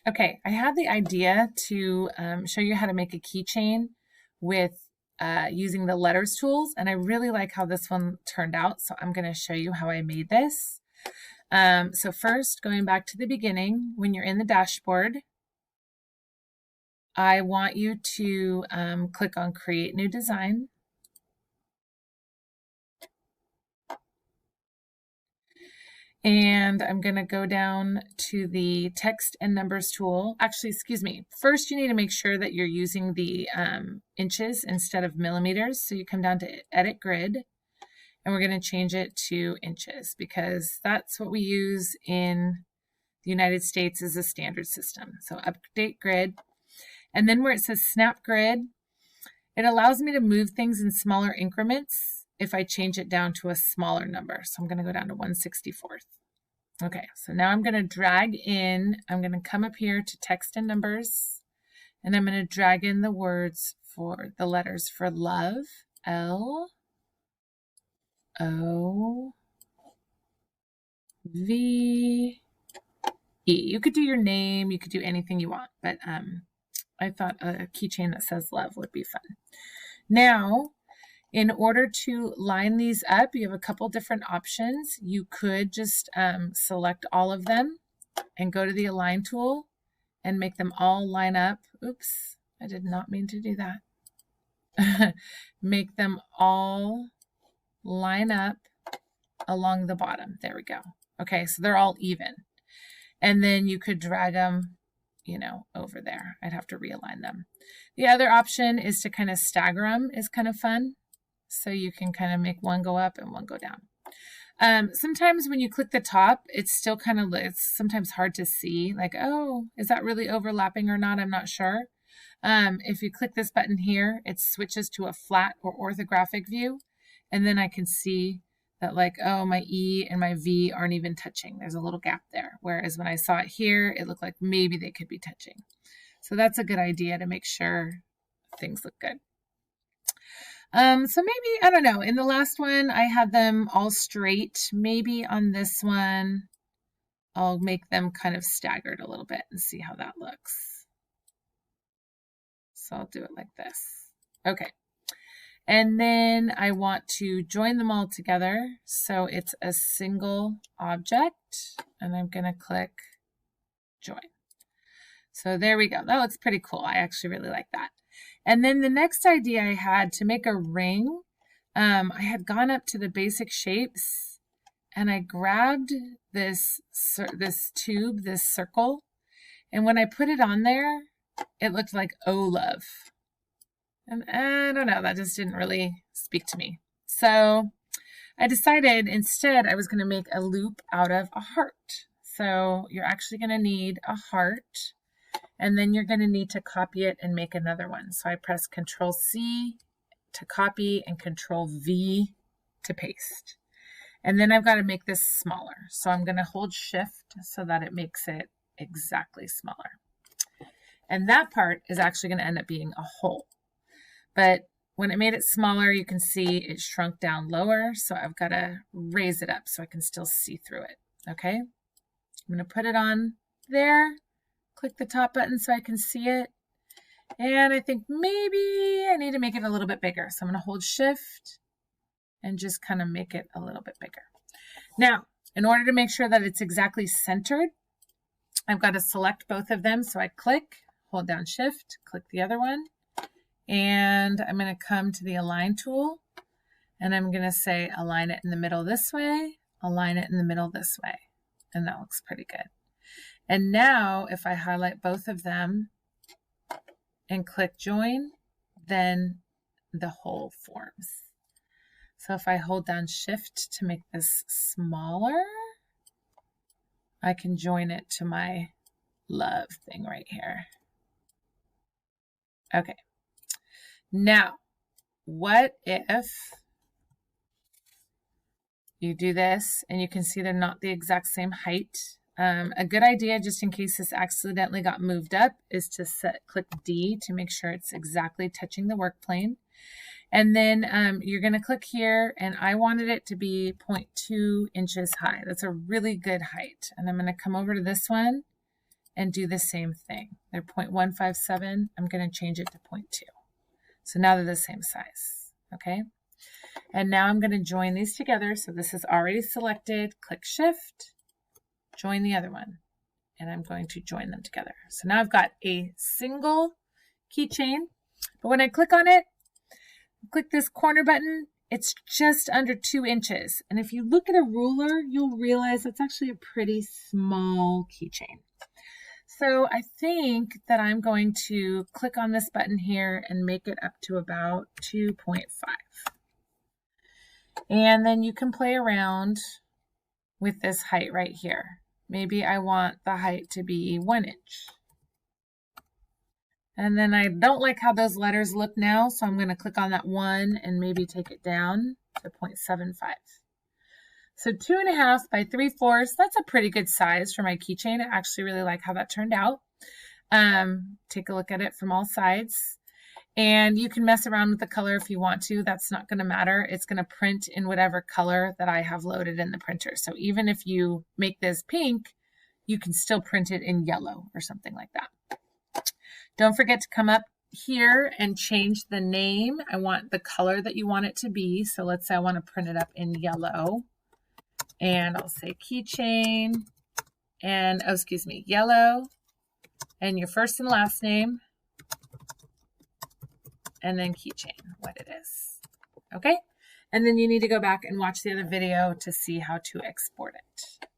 Okay, I had the idea to show you how to make a keychain with using the letters tools, and I really like how this one turned out, so I'm going to show you how I made this. So first, going back to the beginning, when you're in the dashboard, I want you to click on Create New Design. And I'm going to go down to the text and numbers tool. Actually, excuse me. First, you need to make sure that you're using the inches instead of millimeters. So you come down to Edit Grid, and we're going to change it to inches because that's what we use in the United States as a standard system. So Update Grid. And then where it says Snap Grid, it allows me to move things in smaller increments if I change it down to a smaller number. So I'm going to go down to 1/64. Okay, so now I'm going to drag in, I'm going to come up here to text and numbers, and I'm going to drag in the words for the letters for love, L-O-V-E. You could do your name, you could do anything you want, but I thought a keychain that says love would be fun. Now, in order to line these up, you have a couple different options. You could just select all of them and go to the Align tool and make them all line up. Oops, I did not mean to do that. Make them all line up along the bottom. There we go. Okay, so they're all even. And then you could drag them, you know, over there. I'd have to realign them. The other option is to kind of stagger them, is kind of fun. So you can kind of make one go up and one go down. Sometimes when you click the top, it's still kind of, it's sometimes hard to see, like, oh, is that really overlapping or not? I'm not sure. If you click this button here, it switches to a flat or orthographic view. And then I can see that, like, oh, my E and my V aren't even touching. There's a little gap there. Whereas when I saw it here, it looked like maybe they could be touching. So that's a good idea to make sure things look good. So maybe, I don't know, in the last one, I had them all straight. Maybe on this one, I'll make them kind of staggered a little bit and see how that looks. So I'll do it like this. Okay. And then I want to join them all together. So it's a single object, and I'm going to click join. So there we go. That looks pretty cool. I actually really like that. And then the next idea I had to make a ring, I had gone up to the basic shapes and I grabbed this tube, this circle, and when I put it on there, it looked like "Oh, love." And I don't know, that just didn't really speak to me. So I decided instead I was going to make a loop out of a heart. So you're actually going to need a heart. And then you're going to need to copy it and make another one. So I press Control-C to copy and Control-V to paste. And then I've got to make this smaller. So I'm going to hold Shift so that it makes it exactly smaller. And that part is actually going to end up being a hole. But when I made it smaller, you can see it shrunk down lower. So I've got to raise it up so I can still see through it. Okay? I'm going to put it on there. Click the top button so I can see it. And I think maybe I need to make it a little bit bigger. So I'm going to hold Shift and just kind of make it a little bit bigger. Now, in order to make sure that it's exactly centered, I've got to select both of them. So I click, hold down Shift, click the other one, and I'm going to come to the Align tool, and I'm going to say align it in the middle this way, align it in the middle this way. And that looks pretty good. And now if I highlight both of them and click join, then the whole forms. So if I hold down Shift to make this smaller, I can join it to my love thing right here. Okay. Now, what if you do this and you can see they're not the exact same height? A good idea, just in case this accidentally got moved up, is to click D to make sure it's exactly touching the work plane. And then you're going to click here, and I wanted it to be 0.2 inches high. That's a really good height. And I'm going to come over to this one and do the same thing. They're 0.157. I'm going to change it to 0.2. So now they're the same size. Okay. And now I'm going to join these together. So this is already selected. Click Shift, join the other one, and I'm going to join them together. So now I've got a single keychain, but when I click on it, click this corner button, it's just under 2 inches. And if you look at a ruler, you'll realize it's actually a pretty small keychain. So I think that I'm going to click on this button here and make it up to about 2.5. And then you can play around with this height right here. Maybe I want the height to be 1 inch. And then I don't like how those letters look now, so I'm going to click on that 1 and maybe take it down to 0.75. So 2.5 by 3/4, that's a pretty good size for my keychain. I actually really like how that turned out. Take a look at it from all sides. And you can mess around with the color if you want to. That's not going to matter. It's going to print in whatever color that I have loaded in the printer. So even if you make this pink, you can still print it in yellow or something like that. Don't forget to come up here and change the name. I want the color that you want it to be. So let's say I want to print it up in yellow. And I'll say keychain and, oh, excuse me, yellow, and your first and last name, and then keychain, what it is. Okay? And then you need to go back and watch the other video to see how to export it.